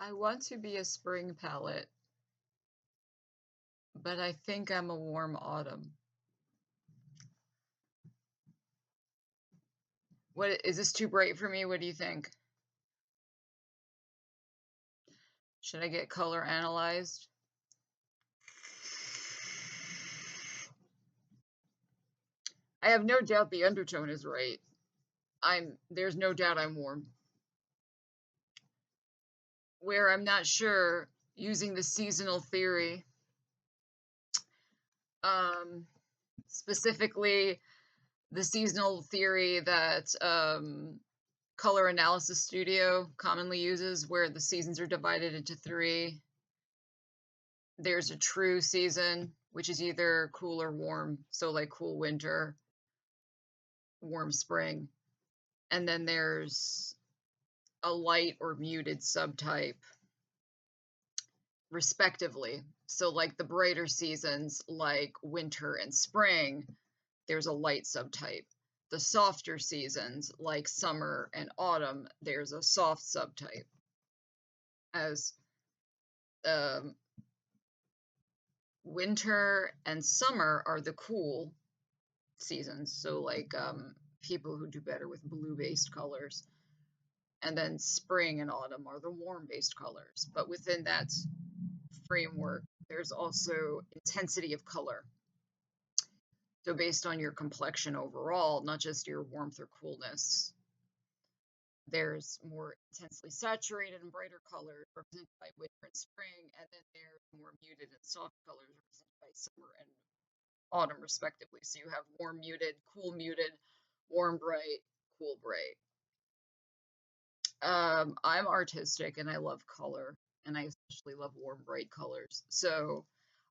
I want to be a spring palette, but I think I'm a warm autumn. What is this too bright for me? What do you think? Should I get color analyzed? I have no doubt the undertone is right. There's no doubt I'm warm. Where I'm not sure, using the seasonal theory, um, specifically the seasonal theory that Color Analysis Studio commonly uses, where the seasons are divided into three. There's a true season, which is either cool or warm, so like cool winter, warm spring. And then there's a light or muted subtype, respectively. So, like the brighter seasons, like winter and spring, there's a light subtype. The softer seasons, like summer and autumn, there's a soft subtype. As um, winter and summer are the cool seasons, so like people who do better with blue-based colors. And then spring and autumn are the warm-based colors. But within that framework, there's also intensity of color. So based on your complexion overall, not just your warmth or coolness, there's more intensely saturated and brighter colors represented by winter and spring, and then there's more muted and soft colors represented by summer and autumn, respectively. So you have warm muted, warm bright, cool bright. I'm artistic and I love color, and I especially love warm, bright colors. So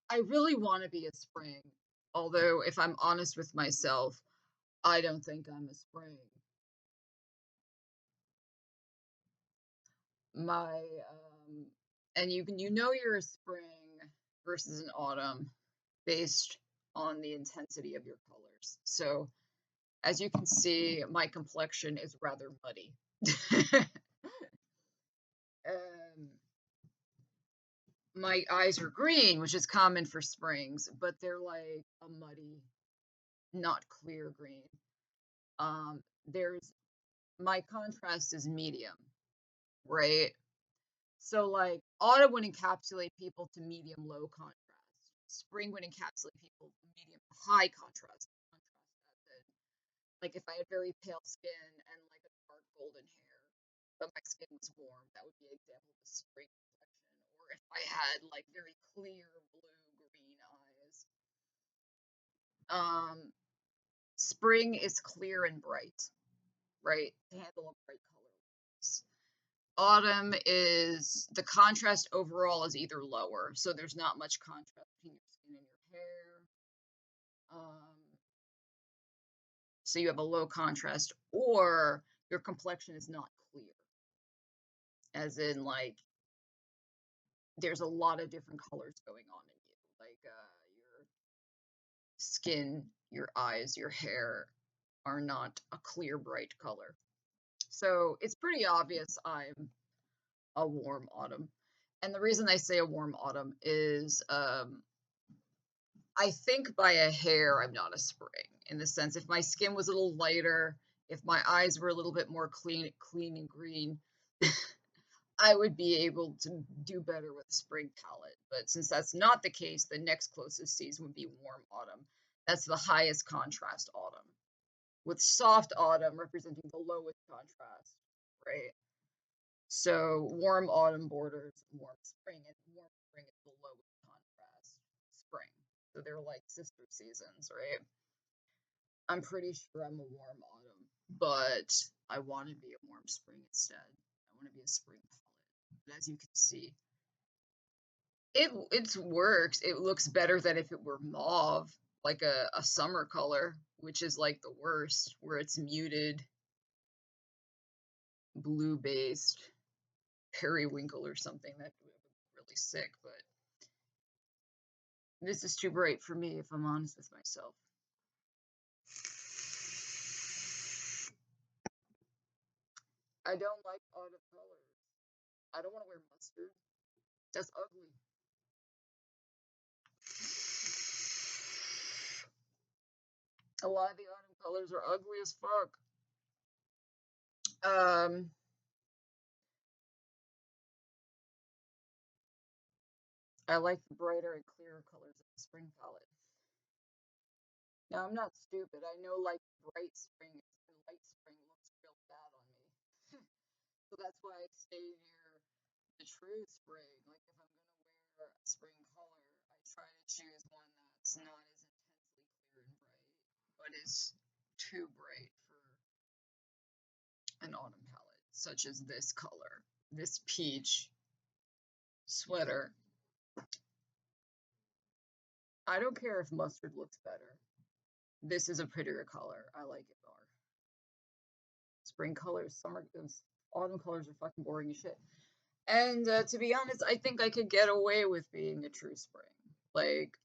I really want to be a spring, although if I'm honest with myself, I don't think I'm a spring. My and you know you're a spring versus an autumn based on the intensity of your colors. So as you can see, my complexion is rather muddy. um, my eyes are green, which is common for springs, but they're like a muddy, not clear green. There's my contrast is medium, right? So like autumn would encapsulate people to medium low contrast. Spring would encapsulate people medium high contrast. Like if I had very pale skin and like a dark golden hair, but my skin was warm, that would be an example of a spring complexion. Or if I had like very clear blue green eyes. Um, Spring is clear and bright, right? To handle a bright color. Autumn is the contrast overall is either lower, so there's not much contrast between your skin and your hair. So you have a low contrast, or your complexion is not clear, as in like there's a lot of different colors going on in you, like your skin, your eyes, your hair are not a clear, bright color. So it's pretty obvious I'm a warm autumn. And the reason I say a warm autumn is I think by a hair I'm not a spring, in the sense if my skin was a little lighter, if my eyes were a little bit more clean and green, I would be able to do better with a spring palette. But since that's not the case, the next closest season would be warm autumn. That's the highest contrast autumn, with soft autumn representing the lowest contrast, right? So warm autumn borders warm spring, and warm spring is the lowest contrast spring. So they're like sister seasons, right? I'm pretty sure I'm a warm autumn, but I want to be a warm spring instead. I want to be a spring palette. But as you can see, it works. It looks better than if it were mauve, like a summer color, which is like the worst, where it's muted, blue based, periwinkle or something. That would be really sick, but this is too bright for me, if I'm honest with myself. I don't like autumn colors. I don't want to wear mustard. That's ugly. A lot of the autumn colors are ugly as fuck. I like the brighter and clearer colors of the spring palette. Now, I'm not stupid. I know, like, bright spring and light spring looks real bad on me. So that's why I stay near the true spring. Like, if I'm going to wear a spring color, I try to choose one that's not as intensely clear and bright, but is too bright for an autumn palette, such as this color, this peach sweater. I don't care if mustard looks better. This is a prettier color. I like it more. Spring colors, autumn colors are fucking boring as shit. And to be honest, I think I could get away with being a true spring. Like,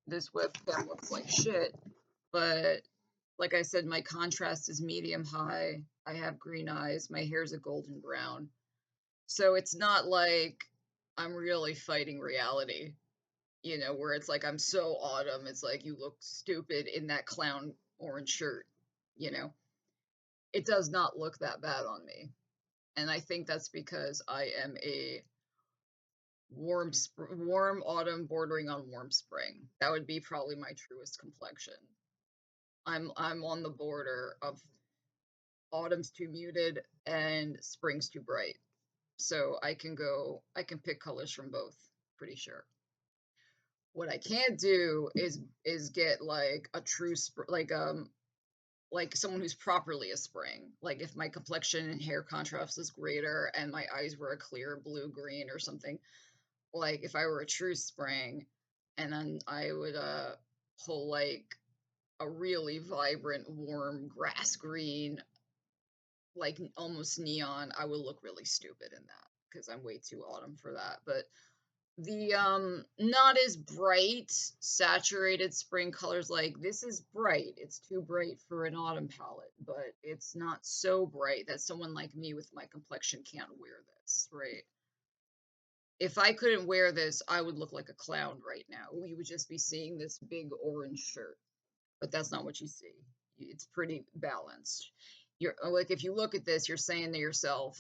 this webcam looks like shit, but like I said, my contrast is medium high. I have green eyes. My hair's a golden brown. So it's not like I'm really fighting reality, you know, where it's like I'm so autumn, it's like you look stupid in that clown orange shirt, you know. It does not look that bad on me. And I think that's because I am a warm autumn bordering on warm spring. That would be probably my truest complexion. I'm on the border of autumn's too muted and spring's too bright. So I can pick colors from both, pretty sure. What I can't do is get like a true like someone who's properly a spring. Like if my complexion and hair contrast is greater and my eyes were a clear blue green or something, like if I were a true spring and then I would pull like a really vibrant warm grass green, like almost neon, I would look really stupid in that because I'm way too autumn for that. But the not as bright saturated spring colors, like this is bright, it's too bright for an autumn palette, but it's not so bright that someone like me with my complexion can't wear this, right? If I couldn't wear this, I would look like a clown right now. We would just be seeing this big orange shirt, but that's not what you see. It's pretty balanced. You're like, if you look at this, you're saying to yourself,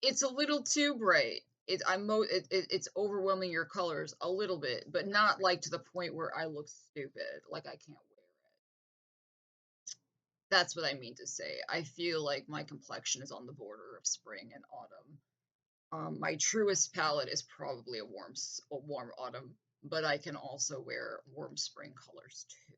it's a little too bright. It's overwhelming your colors a little bit, but not like to the point where I look stupid, like I can't wear it. That's what I mean to say. I feel like my complexion is on the border of spring and autumn. My truest palette is probably a warm autumn, but I can also wear warm spring colors too.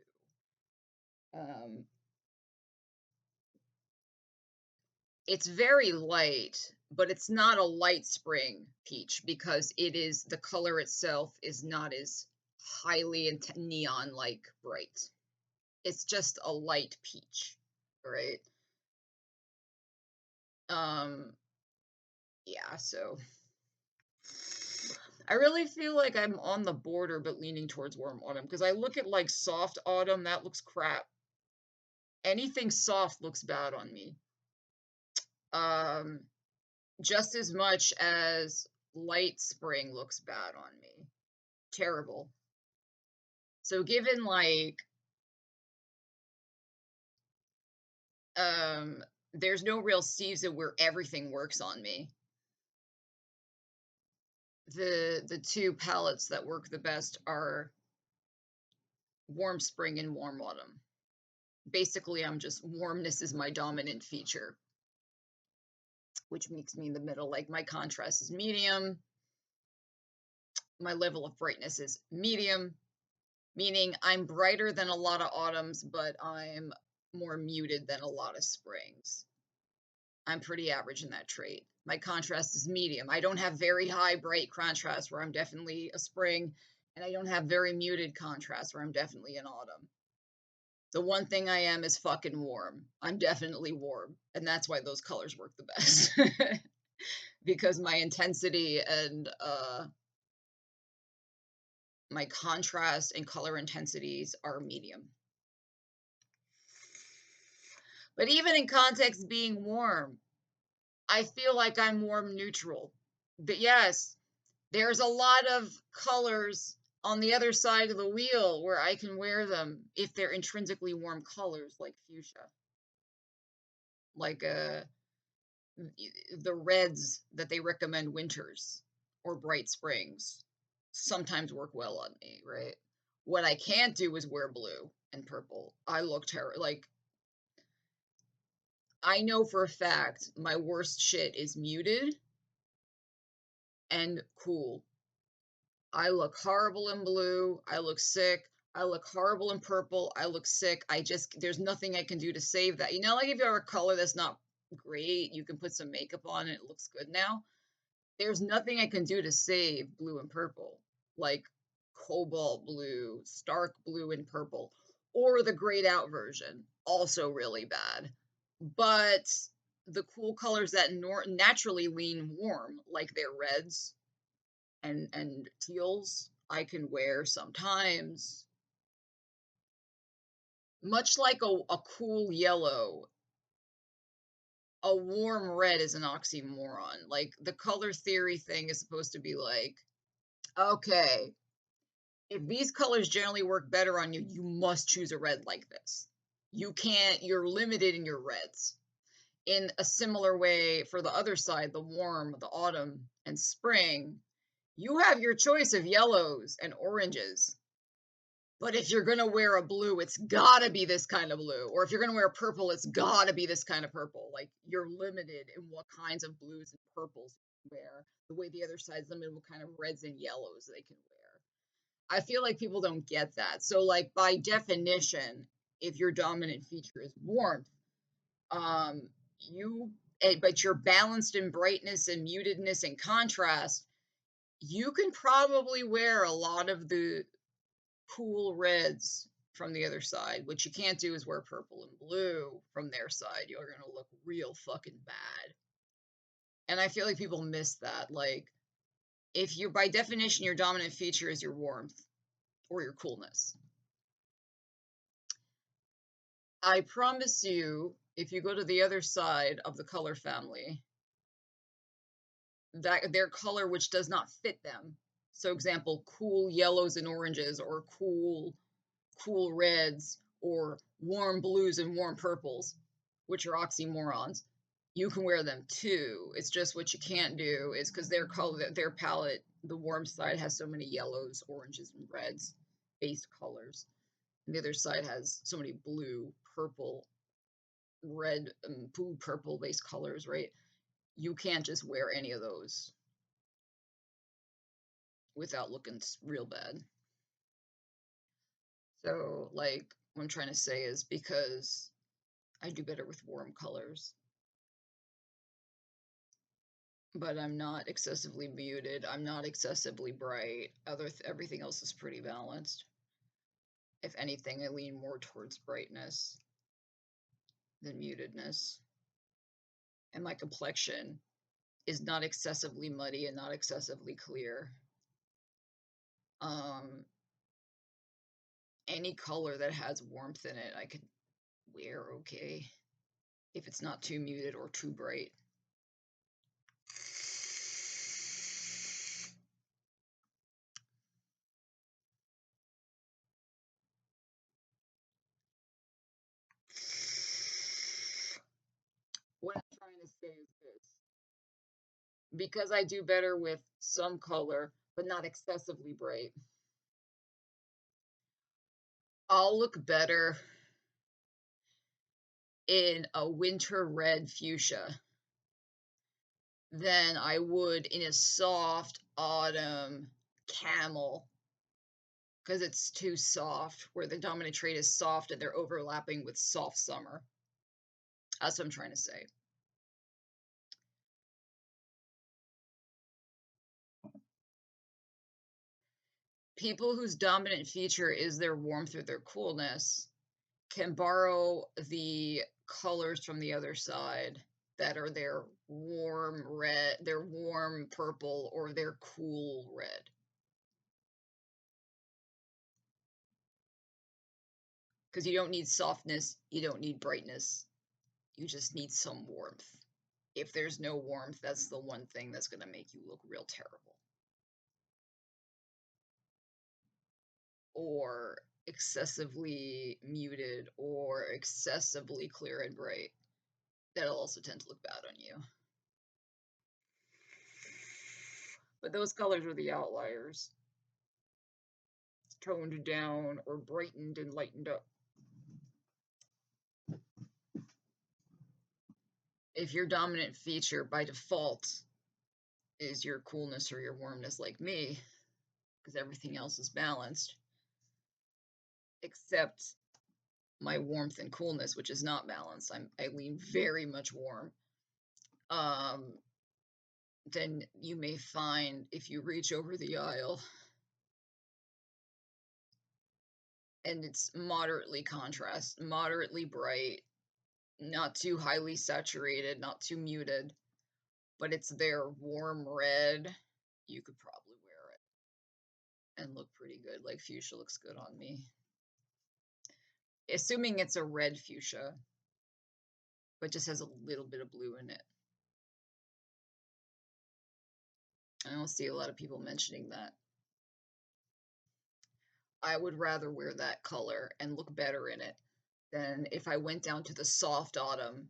It's very light, but it's not a light spring peach because the color itself is not as highly neon like bright. It's just a light peach, right? Um, yeah, so I really feel like I'm on the border but leaning towards warm autumn because I look at like soft autumn, that looks crap. Anything soft looks bad on me. Just as much as light spring looks bad on me. Terrible. So given like there's no real season where everything works on me. The two palettes that work the best are warm spring and warm autumn. Basically, warmness is my dominant feature, which makes me in the middle. Like my contrast is medium, my level of brightness is medium, meaning I'm brighter than a lot of autumns, but I'm more muted than a lot of springs. I'm pretty average in that trait. My contrast is medium. I don't have very high bright contrast where I'm definitely a spring, and I don't have very muted contrast where I'm definitely an autumn. The one thing I am is fucking warm. I'm definitely warm, and that's why those colors work the best. Because my intensity and my contrast and color intensities are medium. But even in context being warm, I feel like I'm warm neutral. But yes, there's a lot of colors on the other side of the wheel where I can wear them if they're intrinsically warm colors like fuchsia, like the reds that they recommend winters or bright springs sometimes work well on me, right? What I can't do is wear blue and purple. I look terrible. Like, I know for a fact my worst shit is muted and cool. I look horrible in blue. I look sick. I look horrible in purple. I look sick. There's nothing I can do to save that. You know, like if you have a color that's not great, you can put some makeup on and it looks good now. There's nothing I can do to save blue and purple, like cobalt blue, stark blue and purple, or the grayed out version, also really bad. But the cool colors that naturally lean warm, like their reds and teals, I can wear sometimes. Much like a cool yellow, a warm red is an oxymoron. Like the color theory thing is supposed to be like, okay, if these colors generally work better on you, you must choose a red like this. You can't, you're limited in your reds. In a similar way, for the other side, the warm, the autumn, and spring, you have your choice of yellows and oranges. But if you're going to wear a blue, it's got to be this kind of blue. Or if you're going to wear purple, it's got to be this kind of purple. Like, you're limited in what kinds of blues and purples you can wear, the way the other side's limited what kind of reds and yellows they can wear. I feel like people don't get that. So, like, by definition, if your dominant feature is warmth, um, but you're balanced in brightness and mutedness and contrast, you can probably wear a lot of the cool reds from the other side. What you can't do is wear purple and blue from their side. You're going to look real fucking bad. And I feel like people miss that. Like, if you, by definition, your dominant feature is your warmth or your coolness, I promise you, if you go to the other side of the color family, that their color which does not fit them. So example, cool yellows and oranges, or cool reds, or warm blues and warm purples, which are oxymorons. You can wear them too. It's just what you can't do is because their color, their palette, the warm side has so many yellows, oranges, and reds based colors. And the other side has so many blue, purple, red, and blue, purple based colors, right? You can't just wear any of those without looking real bad. So, like, what I'm trying to say is because I do better with warm colors, but I'm not excessively muted. I'm not excessively bright. Everything else is pretty balanced. If anything, I lean more towards brightness than mutedness. And my complexion is not excessively muddy and not excessively clear. Um, any color that has warmth in it, I could wear okay if it's not too muted or too bright. What I'm trying to say is this: because I do better with some color, but not excessively bright, I'll look better in a winter red fuchsia than I would in a soft autumn camel because it's too soft, where the dominant trait is soft and they're overlapping with soft summer. That's what I'm trying to say. People whose dominant feature is their warmth or their coolness can borrow the colors from the other side that are their warm red, their warm purple, or their cool red. Because you don't need softness, you don't need brightness, you just need some warmth. if there's no warmth, that's the one thing that's going to make you look real terrible. Or excessively muted or excessively clear and bright. That'll also tend to look bad on you. But those colors are the outliers. Toned down or brightened and lightened up. If your dominant feature by default is your coolness or your warmness like me, because everything else is balanced, except my warmth and coolness, which is not balanced. I lean very much warm. Then you may find if you reach over the aisle and it's moderately contrast, moderately bright, not too highly saturated, not too muted, but it's their warm red, you could probably wear it and look pretty good. Like fuchsia looks good on me. Assuming it's a red fuchsia, but just has a little bit of blue in it. I don't see a lot of people mentioning that. I would rather wear that color and look better in it than if I went down to the soft autumn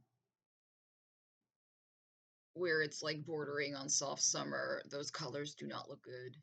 where it's like bordering on soft summer. Those colors do not look good.